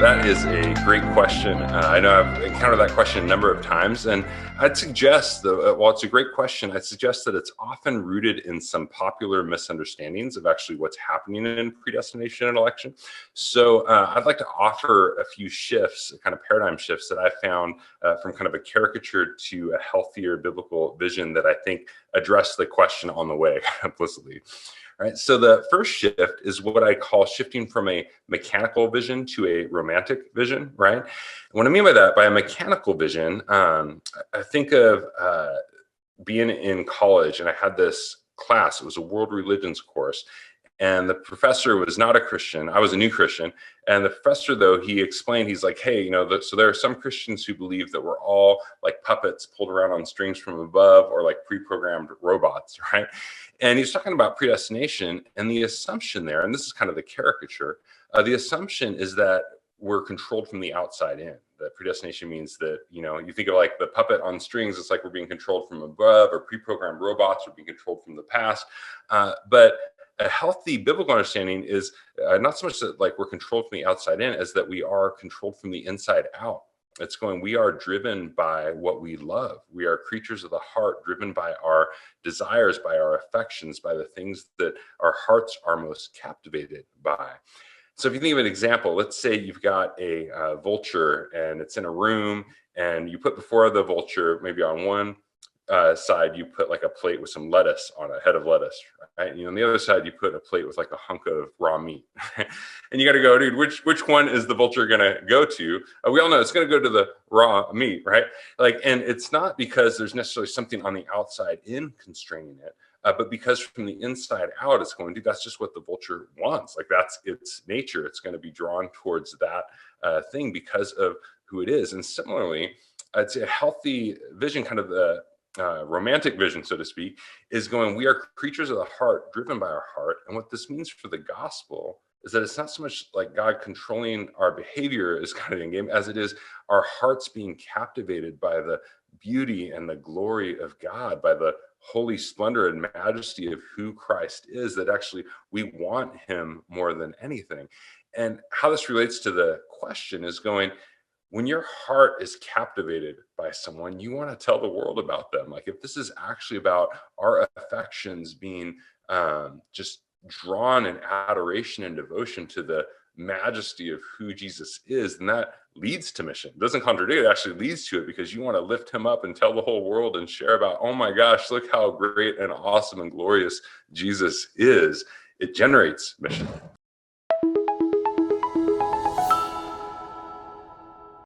That is a great question. I know I've encountered that question a number of times, and I'd suggest, while it's a great question, I'd suggest that it's often rooted in some popular misunderstandings of actually what's happening in predestination and election. So I'd like to offer a few shifts, kind of paradigm shifts that I found from kind of a caricature to a healthier biblical vision that I think address the question on the way implicitly. Right. So the first shift is what I call shifting from a mechanical vision to a romantic vision. Right. And what I mean by that, by a mechanical vision, I think of being in college, and I had this class. It was a world religions course. And the professor was not a Christian. I was a new Christian. And the professor, though, he explained, he's like, hey, so there are some Christians who believe that we're all like puppets pulled around on strings from above, or like pre-programmed robots, right? And he's talking about predestination, and the assumption there, and this is kind of the caricature, the assumption is that we're controlled from the outside in. That predestination means that, you think of like the puppet on strings, it's like we're being controlled from above, or pre-programmed robots are being controlled from the past. But a healthy biblical understanding is not so much that like we're controlled from the outside in, as that we are controlled from the inside out. It's going, we are driven by what we love. We are creatures of the heart, driven by our desires, by our affections, by the things that our hearts are most captivated by. So if you think of an example, let's say you've got a vulture and it's in a room, and you put before the vulture, maybe on one side, you put like a plate with some lettuce on a head of lettuce, right? And on the other side, you put a plate with like a hunk of raw meat. And you got to go, dude, which one is the vulture going to go to? We all know it's going to go to the raw meat, right? And it's not because there's necessarily something on the outside in constraining it, but because from the inside out, it's going to, that's just what the vulture wants. Like that's its nature. It's going to be drawn towards that thing because of who it is. And similarly, I'd say a healthy vision, kind of the romantic vision, so to speak, is going, we are creatures of the heart, driven by our heart. And what this means for the gospel is that it's not so much like God controlling our behavior is kind of in game, as it is our hearts being captivated by the beauty and the glory of God, by the holy splendor and majesty of who Christ is, that actually we want him more than anything. And how this relates to the question is going, when your heart is captivated by someone, you want to tell the world about them. Like if this is actually about our affections being just drawn in adoration and devotion to the majesty of who Jesus is, then that leads to mission. It doesn't contradict, it actually leads to it, because you want to lift him up and tell the whole world and share about, oh my gosh, look how great and awesome and glorious Jesus is. It generates mission.